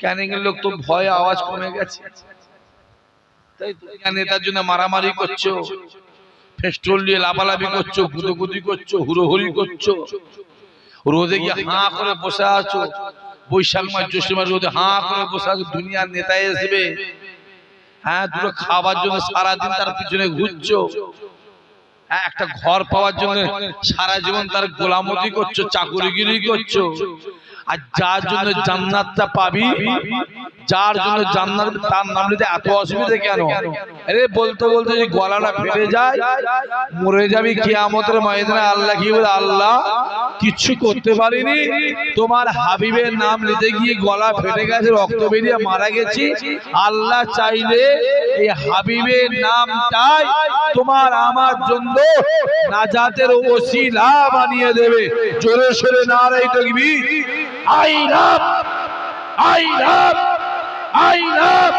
ক্যানিং এর লোক তো ভয়ে আওয়াজ কমে গেছে, তাই তো নেতার জন্য মারামারি করছো, পেট্রোল দিয়ে লাফালাফি করছো, গুদোগুদি করছো, হুড়োহুড়ি করছো, রোদে গিয়ে হাঁ করে বসে আছো, বৈশাখ মাস জ্যৈষ্ঠ মাস রোদে হাঁ করে বসে আছো, দুনিয়ার নেতা আসবে, হ্যাঁ দুটো খাবার জন্য সারাদিন তার পিছনে ঘুরছো, একটা ঘর পাওয়ার জন্য সারা জীবন তার গোলামতি করছো, চাকুরিগিরি করছো, আর যার জন্য জান্নাতটা পাবি, যার জন্য জান্নাত, তার নাম নিতে এত অসুবিধা কেন? আরে বলতে বলতে যদি গলাটা ফেটে যায়, মরে যাবি কিয়ামতের ময়দানে। আল্লাহ কি বলে, আল্লাহ কিচ্ছু করতে পারিনি, তোমার হাবিবের নাম নিতে গিয়ে গলা ফেটে গেছে, রক্ত বেরিয়ে মারা গেছি, আল্লাহ চাইলে এই হাবিবের নামটাই তোমার আমার জন্য নাজাতের ওসিলা বানিয়ে দেবে। জোরে সোরে নারে তাকবীর। I love, I love, I love,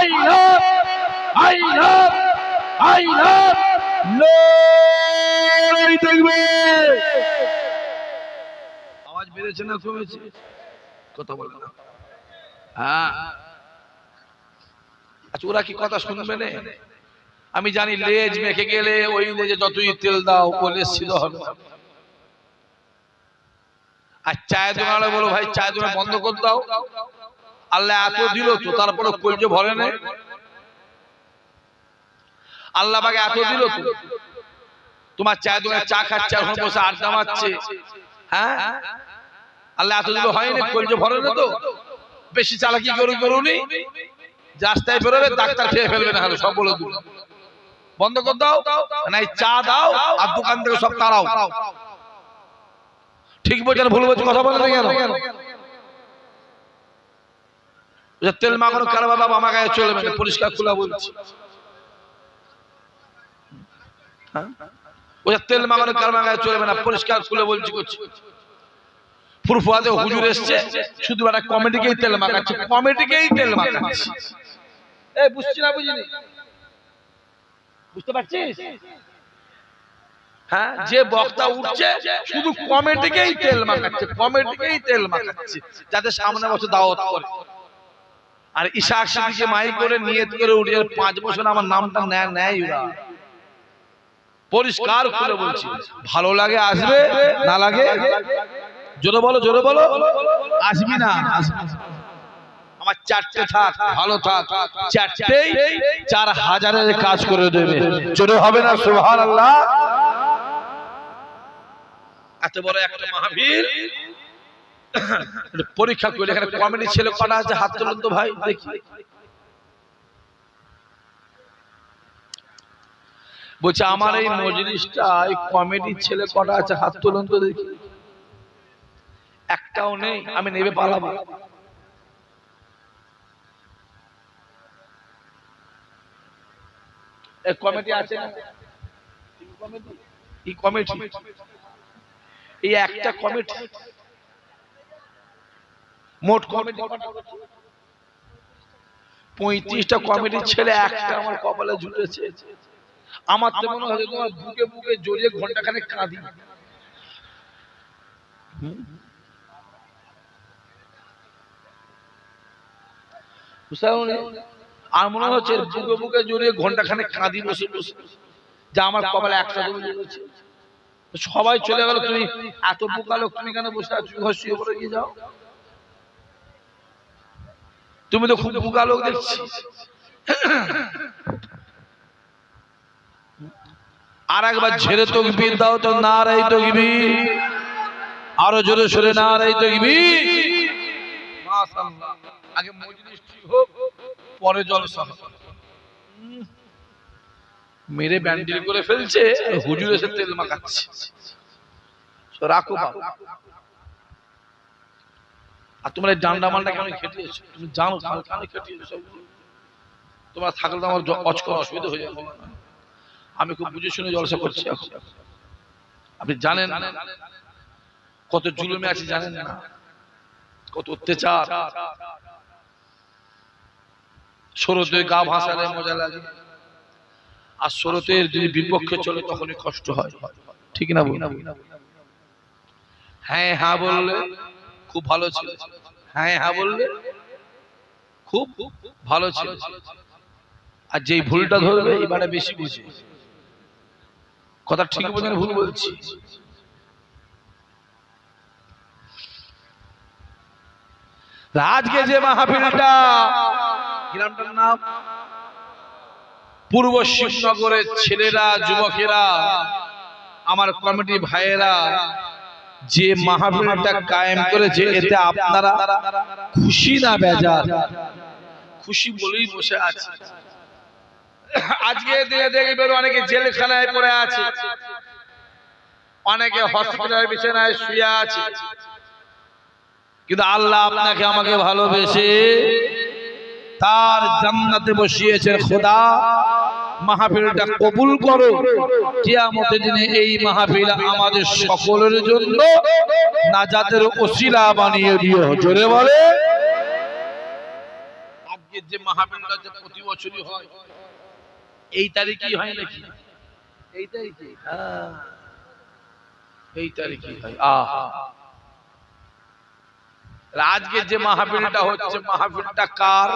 I love, I love, I love, নারে তাকবীর। আওয়াজ বেড়েছে না কমেছে? কথা বলে না। হ্যাঁ, আচ্ছা ওরা কি কথা শুনবে না? আমি জানি লেজ মেখে গেলে ওই লেজে যতই তেল দাও ও লেজ সিধা হবে। আর চায়ের দোকানে বলো ভাই চায়ের দোকান বন্ধ করে দাও, আল্লাহ এত দিল তো তারপরে কলজে ভরে না, আল্লাহ পাকে এত দিল তো, তোমার চায়ের দোকানে চা খাচ্ছে আর বসে আড্ডা মারছে, হ্যাঁ আল্লাহ এত দিল হয়নি, কলজে ভরে না তো? বেশি চালাকি করুনি, রাস্তায় বেরোবে ডাক্তার খেয়ে ফেলবে না, সব বলে দিল বন্ধ করে দাও, না চা দাও আর দোকান থেকে সব তাড়াও। ঠিক বলছেন ভুল বলছি? কথা বলে কেন? তেল মাখানো কারো বাবা আমার গায়ে চলবে না, পরিষ্কার খোলা বলছি। তেল মাখানো কারো গায়ে চলবে না, পরিষ্কার খুলে বলছি করছি। ফুরফুয়াতে হুজুর এসছে, শুধু একটা কমিটিকেই তেল মাখাচ্ছে, কমিটিকেই তেল মাখাচ্ছে। এই বুঝছি না, বুঝিনি, বুঝতে পারছিস? হ্যাঁ, যে বক্তা উঠছে শুধু কমিটিকেই তেল মাখাচ্ছে, কমিটিকেই তেল মাখাচ্ছে, যাতে সামনে বছর দাওয়াত করে। আর ইশাক সিদ্দিককে মাই করে নিয়ত করে উঠে 5 বছর আমার নামটা নেয় ওরা। পরিষ্কার করে বলছি, ভালো লাগে আসবে, না লাগে জোরে বলো, জোরে বলো, আসবি না আমার চারটে থাক, ভালো থাক, চারটেই 4000-এর কাজ করে দেবে। জোরে হবে না সুবহানাল্লাহ? এত বড় একটা মাহফিল পরীক্ষা করে, এখানে কমিটি ছেলে কটা আছে হাত তুলুন তো ভাই দেখি। বলছে আমার এই মজলিসটা কমিটির ছেলে কটা আছে হাত তুলুন তো দেখি। একটাও নেই, আমি নেবে পালাবো। এই কমিটি আছে না? এই কমিটি, এই একটা কমিটি, মোট কমিটি 35টা কমিটির ছেলে একটা আমার কপালে জুটেছে। আমার তো মনে হয় তোমার বুকে বুকে জড়িয়ে ঘন্টাখানেক কাঁদি। আর মনে হচ্ছে বুকে বুকে জড়িয়ে ঘন্টাখানেক কাঁদি বসে বসে, যা আমার কপালে একটা জুটেছে। সবাই চলে গেল, তুমি এত বোকা লোক, তুমি কেন বসে আছো? ঘর শুয়ে পড়ে গিয়ে যাও, তুমি তো খুব বোকা লোক দেখছি। আর একবার ঝেড়ে তাকবীর দাও তো, নারে তাকবীর, আরো জোরে সরে নারে তাকবীর। মাশাআল্লাহ, আগে মজলিস ঠিক হোক, পরে জলসা। মেরে ব্যান্ডেল করে ফেলছে, হুজুর এসে তেল মাখাচ্ছে। রাখো বাবা, আর তোমরা এই ডান্ডা মালটা কেন খেটিয়েছো? তুমি জানো কেন খেটিয়েছো? তোমরা থাকলে তো আমার অসুবিধা হয়ে যাবে। আমি খুব বুঝে শুনে জলসা করছি এখন। আপনি জানেন কত জুলুমে আছে, জানেন না কত অত্যাচার। শরতের গা ভাসালে মজা লাগে, আর শরতের যদি বিপক্ষে চলে তখনই কষ্ট হয়, ঠিক না? হ্যাঁ হ্যাঁ বললে খুব ভালো ছিল, হ্যাঁ হ্যাঁ বললে খুব ভালো ছিল। আর যেই ভুলটা ধরবে এবারে বেশি বুঝে। কথা ঠিক বলছেন, ভুল বলছি? আজকে যে মাহফিলটা, গ্রামটার নাম পূর্ব শিবনগরের ছেলেরা, যুবকেরা, আমার কমিটি ভাইয়েরা যে মাহফিলটা কায়েম করেছে, এতে আপনারা খুশি না বেজার? খুশি বলেই বসে আছে। আজকে দেখবেন অনেকে জেলখানায় পড়ে আছে, অনেকে হসপিটালের বিছানায় শুয়ে আছে, কিন্তু আল্লাহ আপনাকে আমাকে ভালোবেসে তার জান্নাতে বসিয়েছেন। খোদা মাহফিলটা কবুল করো, কিয়ামতের দিনে এই মাহফিল আমাদের সকলের জন্য নাজাতের ওসিলা বানিয়ে দিও। জোরে বলে। আজকে যে মাহফিলটা যে প্রতি বছরই হয়, এই তারিখেই হয় নাকি? এই তারিখে, হ্যাঁ এই তারিখেই হয়। আজকে যে মাহফিলটা হচ্ছে, মাহফিলটা কার?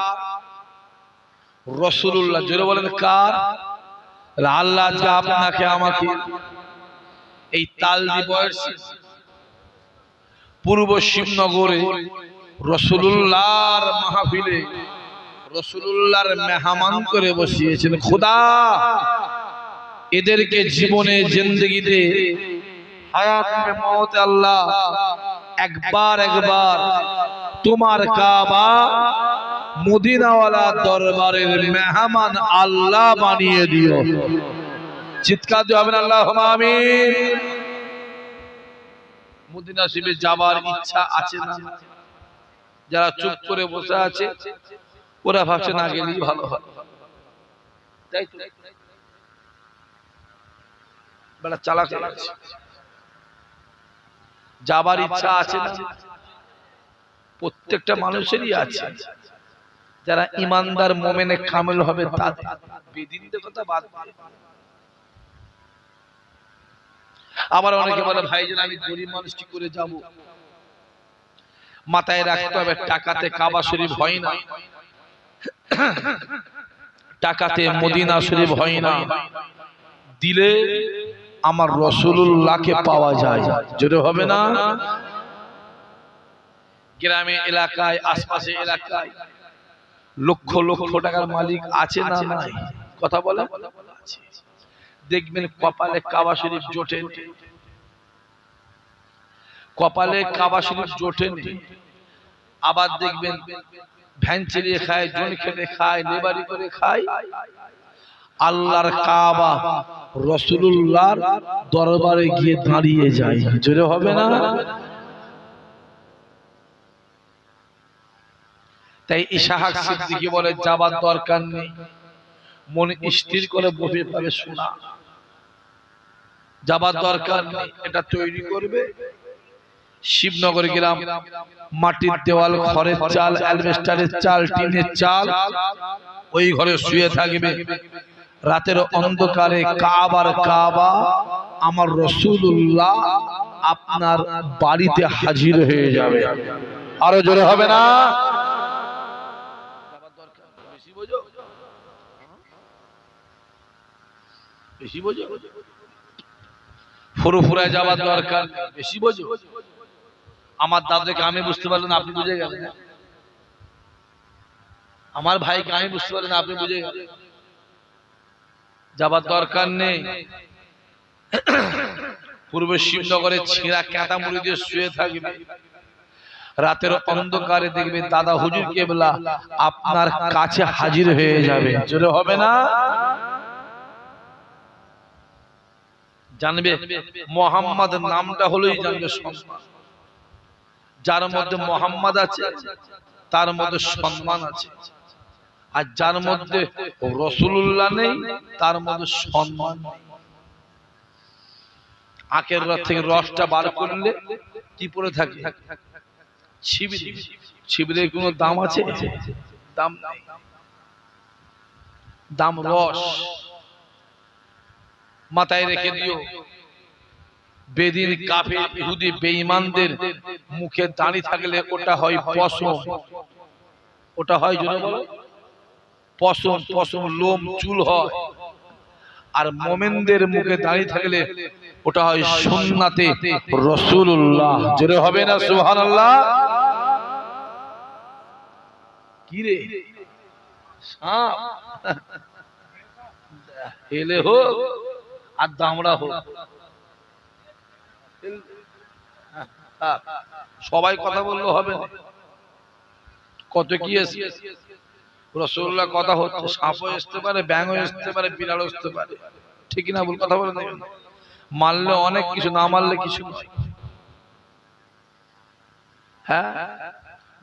রাসূলুল্লাহ। জোরে বলেন কার? আল্লাহ আজকে আপনাকে আমাকে এই তালদি বয়সী পূর্ব শিবনগরে রাসূলুল্লাহর মাহফিলে রাসূলুল্লাহর মেহমান করে বসিয়েছেন। খোদা এদেরকে জীবনে জিন্দেগিতে হায়াতে মওতে আল্লাহ একবার তোমার কাবা মদিনাওয়ালা দরবারের মেহমান আল্লাহ বানিয়ে দিও। চিৎকার দিয়ে হবে আল্লাহুম্মা আমিন। মদিনা শরীফে যাবার ইচ্ছা আছে না? যারা চুপ করে বসে আছে ওরা ভাবছে না গেলেই ভালো হয়, তাই তো? বড় চালাক আছে। যাবার ইচ্ছা আছে না? প্রত্যেকটা মানুষেরই আছে। যারা ইমানদার মুমিনে কামেল হবে তাদের, বেদিনদের কথা বাদ দিয়ে। আবার অনেকে বলে ভাইজান আমি গরিব মানুষ কি করে যাব? মাথায় রাখতে হবে টাকাতে কাবা শরীফ হয় না, টাকাতে মদিনা শরীফ হয় না, দিলে আমার রাসূলুল্লাহকে পাওয়া যায়। জোরে হবে না? গ্রামে এলাকায়, আশপাশে এলাকায় লক্ষ লক্ষ টাকার মালিক আছে না নাই? কথা বলে। দেখবেন কপালে কাবা শরীফ জোটে, কপালে কাবা শরীফ জোটে। আবার দেখবেন ভ্যান চালিয়ে খায়, জন খেতে খায়, লেবারি করে খায়। আল্লাহর কাবা রাসূলুল্লাহর দরবারে গিয়ে দাঁড়িয়ে যায়। জোরে হবে না? তাই ইসহাক সিদ্দিকী বলে যাবার দরকার নেই, মন স্থির করে বসে পাবে শোনা। যাবার দরকার নেই, এটা তৈরি করবে শিবনগর গ্রাম, মাটির দেওয়াল, খড়ের চাল, অ্যালবেস্টারের চাল, টিনের চাল, ওই ঘরে শুয়ে থাকবে। রাতের অন্ধকারে কাবার কাবা আমার রাসূলুল্লাহ আপনার বাড়িতে হাজির হয়ে যাবে। আরো জোরে হবে না? বেশি বোঝো? ফুরফুরায় যাওয়ার দরকার, বেশি বোঝো? আমার দাদাকে আমি বুঝতে পারলেন, আপনি বুঝে গেলেন। আমার ভাইকে আমি বুঝতে পারলেন, আপনি বুঝে গেলেন। যাবার দরকার নেই। পূর্ব শিবনগরে ছিঁড়া কাঁটা মুড়ি দিয়ে শুয়ে থাকবে। রাতের অন্ধকারে দেখবে দাদা হুজুর কেবলা আপনার কাছে হাজির হয়ে যাবে। জোরে হবে না? জানবে মুহাম্মদ নামটা হলোই জানবে সম্মান। যার মধ্যে মুহাম্মদ আছে তার মধ্যে সম্মান আছে, আর যার মধ্যে রাসূলুল্লাহ নেই তার মধ্যে সম্মান নেই। আখের রস থেকে রসটা বার করলে কি পড়ে থাকে? ছিবড়ে। ছিবড়ের কোনো দাম আছে? দাম নেই, দাম রস। মাথায় রেখে দিও, বেদিন, কাফের, ইহুদি, বেঈমানদের মুখে দাঁড়িয়ে থাকলে ওটা হয় পশম, ওটা হয় জন্য বলো পশম পশম লোম চুল হয়। আর মোমেনদের মুখে দাঁড়িয়ে থাকলে ওটা হয় সুন্নাতে রাসূলুল্লাহ। জোরে হবে না সুবহানাল্লাহ? কি রে সাপ হেলে হোক আর দামড়া হোক, সবাই কথা বললে হবে না। কত কি আছে রাসূলুল্লাহ কথা হচ্ছে, সাপও আসতে পারে, ব্যাঙও আসতে পারে, বিড়ালও আসতে পারে, ঠিক না? ভুল কথা বলে নেবেন। মানলে অনেক কিছু, না মানলে কিছু নয়। হ্যাঁ,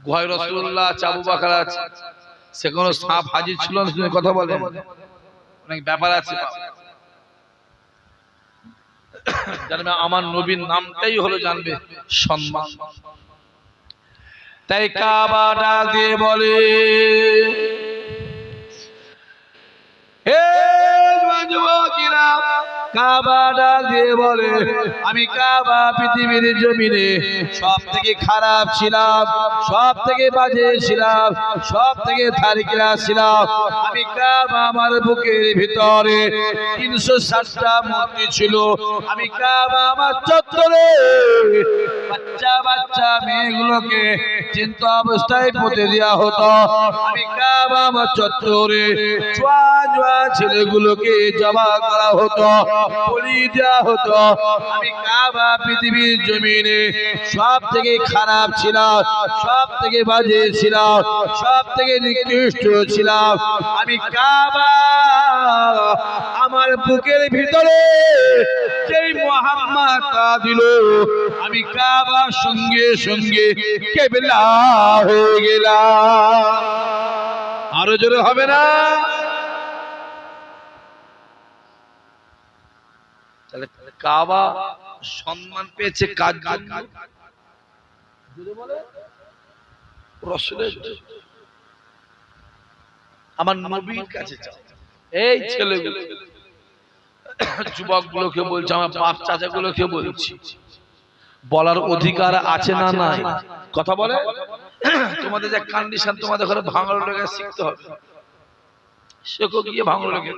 গুহায় রাসূলুল্লাহ আবু বকর আছে, সেখানে সাপ হাজির ছিল না, কথা বলে অনেক ব্যাপার আছে। জানবে আমার নবীর নামটাই হলো জানবে সম্মান। তাই কাবা ডাক দিয়ে বলে, হে যুবকেরা, কাবা ডাক দিয়ে বলে, আমি কাবা পৃথিবীর জমিনে সব থেকে খারাপ ছিলাম, সব থেকে বাজে ছিলাম, সব থেকে থারিকিরা ছিলাম। আমি কাবা আমার বুকের ভিতরে 360টা মূর্তি ছিল। আমি কাবা আমার চত্বরে বাচ্চা বাচ্চা মেয়েগুলোকে চিন্ত অবস্থায় পুঁতে দেওয়া হতো। আমি কাবা আমার চত্বরে জোয়ান ছেলেগুলোকে জমা করা হতো, বলি দেওয়া হতো। আমি কাবা পৃথিবীর জমিনে সব থেকে খারাপ ছিলাম, সব থেকে বাজে ছিলাম, সব থেকে নিকৃষ্ট ছিলাম। আমি কাবা আমার বুকের ভিতরে যেই মুহাম্মদ তা দিল, আমি কাবার সঙ্গে সঙ্গে কিবলা হয়ে গেলাম। আরো জোরে হবে না? তাহলে কাবা সম্মান পেয়েছে কার জন্য? রাসূলের। আমার নবীর কাছে যাও। এই ছেলেগুলো, যুবকগুলোকে বলছি, আমার বাপ চাচাগুলোকে বলছি, বলার অধিকার আছে না নাই? কথা বলে। তোমাদের যে কন্ডিশন, তোমাদের ঘরে ভাঙড় লেগে শিখতে হবে। শেখো গিয়ে ভাঙড় লেগে,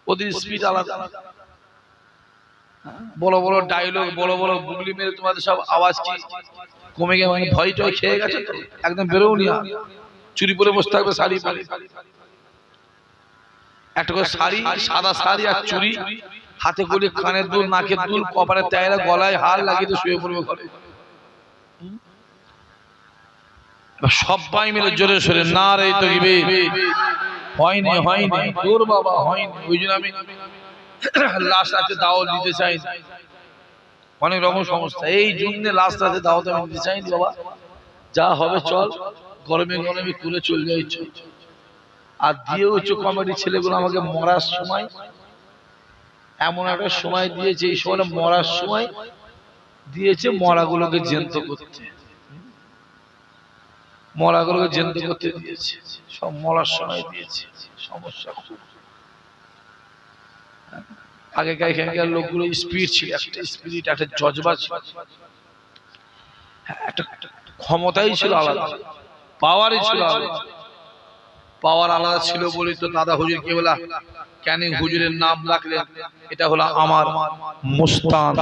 ওদের স্পিড আলাদা, বড় বড় ডায়লগ, বড় বড় বুগলি মেরে তোমাদের সব আওয়াজ কি কমে গেছে? মানে ভয় টয় খেয়ে গেছে তো, একদম বেরোও নি। চুরি পরে বসে থাকবে, শাড়ি পরে, একটা করে শাড়ি, সাদা শাড়ি আর চুরি, হাতে করে কানের দুল, নাকের দুল, কপালে তেয়রা, গলায় হার লাগিয়ে তো শুয়ে পড়বে ঘরে। সবাই মিলে জোরে সোরে নারে তাকবীর। হয়নি হয়নি তোর বাবা, হয়নি। ওই জন্য আমি লাস্ট রাতে দাওয়াত দিতে চাই, অনেক রকম সমস্যা, এই জন্য লাস্ট রাতে দাওয়াত আমি দিতে চাই। বাবা যা হবে চল, গরমে গরমে করে চলে যাই। আর দিয়ে হচ্ছে কমেডি ছেলেগুলো আমাকে মরার সময় এমন একটা সময় দিয়েছে, এই সময় মরার সময় দিয়েছে মরাগুলোকে জ্যান্ত করতে, মরাগুলোকে জ্যান্ত করতে দিয়েছে, সব মরার সময় দিয়েছে। সমস্যা খুব। আগেকার এখানকার লোকগুলো স্পিরিট ছিল, একটা স্পিরিট, একটা জজবা ছিল, একটা ক্ষমতাই ছিল আলাদা, পাওয়ারই ছিল আলাদা। পাওয়ার আলাদা ছিল বলেই তো দাদা হুজুর কে বলা ক্যানিং হুজুরের নাম রাখলেন, এটা হলো আমার মুস্তান।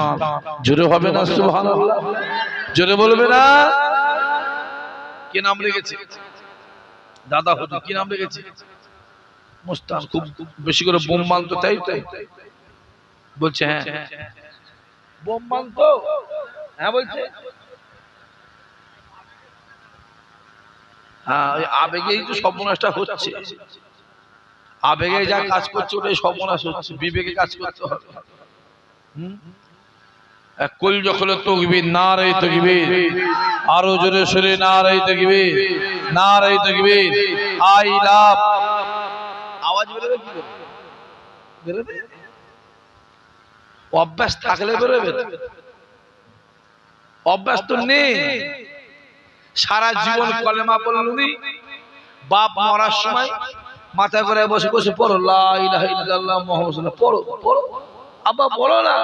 জোরে হবে না সুবহানাল্লাহ? জোরে বলবে না? কি নাম রেখেছে দাদা হুজুর? কি নাম রেখেছে? মুস্তান। খুব বেশি করে বোম মানতো, তাই তাই বলছে। হ্যাঁ বোম মানতো, হ্যাঁ বলছে। হ্যাঁ, ওই আবেগেই তো সর্বনাশটা হচ্ছে। আবেগে যা কাজ করছে ওটাই সর্বনাশ হচ্ছে, বিবেকে কাজ করতে হবে। কুল যখন তাকবীর, নারে তাকবীর, আরো জোরে সরে নারে তাকবীর, নারে তাকবীর। আই লাভ, আওয়াজ বেরোবে কি করে? বেরোবে, অভ্যাস থাকলে বেরোবে, অভ্যাস তো নেই। সারা জীবন কলেমা পড়লুনি, বাপ মরার সময় মাথা করে বসে বসে পড়ো লা ইলাহা ইল্লাল্লাহ মুহাম্মাদুর রাসূলুল্লাহ, পড়ো পড়ো, আব্বা বলো না,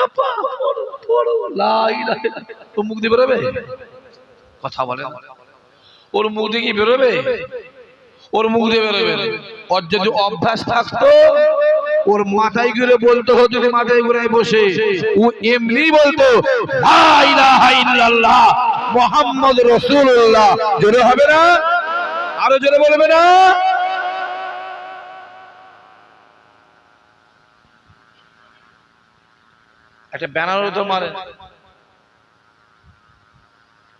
আব্বা পড়ো পড়ো লা ইলাহা ইল্লাল্লাহ, তো মুখ দিয়ে বেরোবে? কথা বলে। ওর মুখ দিয়ে কি বেরোবে? ওর মুখ দিয়ে বেরোবে না। ওর যদি অভ্যাস থাকতো ওর মাথায় ঘুরে বলতে হতো, যদি মাথায় ঘুরে বসে ও এমনি বলতো লা ইলাহা ইল্লাল্লাহ মুহাম্মদ রাসূলুল্লাহ। জোরে হবে না? আরো জোরে বলবে না? একটা ব্যানারও তো মারে,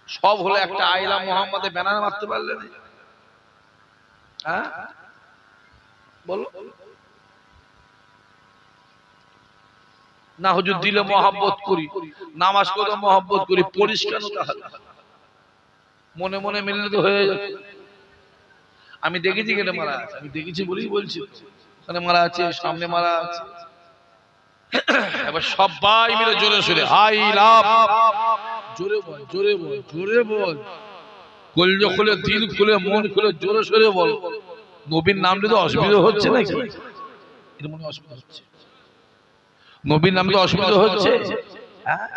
সব হলো একটা আইলা মুহাম্মাদের ব্যানার মারতে পারলে না? হ্যাঁ বলো না হুজুর দিলে মহব্বত করি, নামাজ পড়তে মহব্বত করি, পড়িস কেন তাহলে? মনে মনে মিললে তো হয়ে যাবে। আমি দেখেছি কেন মারা আছে, আমি দেখেছি বলেই বলছি। ওখানে মারা আছে, সামনে মারা আছে। এবার সবাই মিলে জোরে সোরে হাই লাভ, জোরে বল, জোরে বল, জোরে বল, কলজা খুলে, দিল খুলে, মন খুলে জোরে সোরে বল। নবীর নাম নিতে অসুবিধা হচ্ছে নাকি? এর মনে অসুবিধা হচ্ছে? নবীর নাম তো অসুবিধা হচ্ছে? হ্যাঁ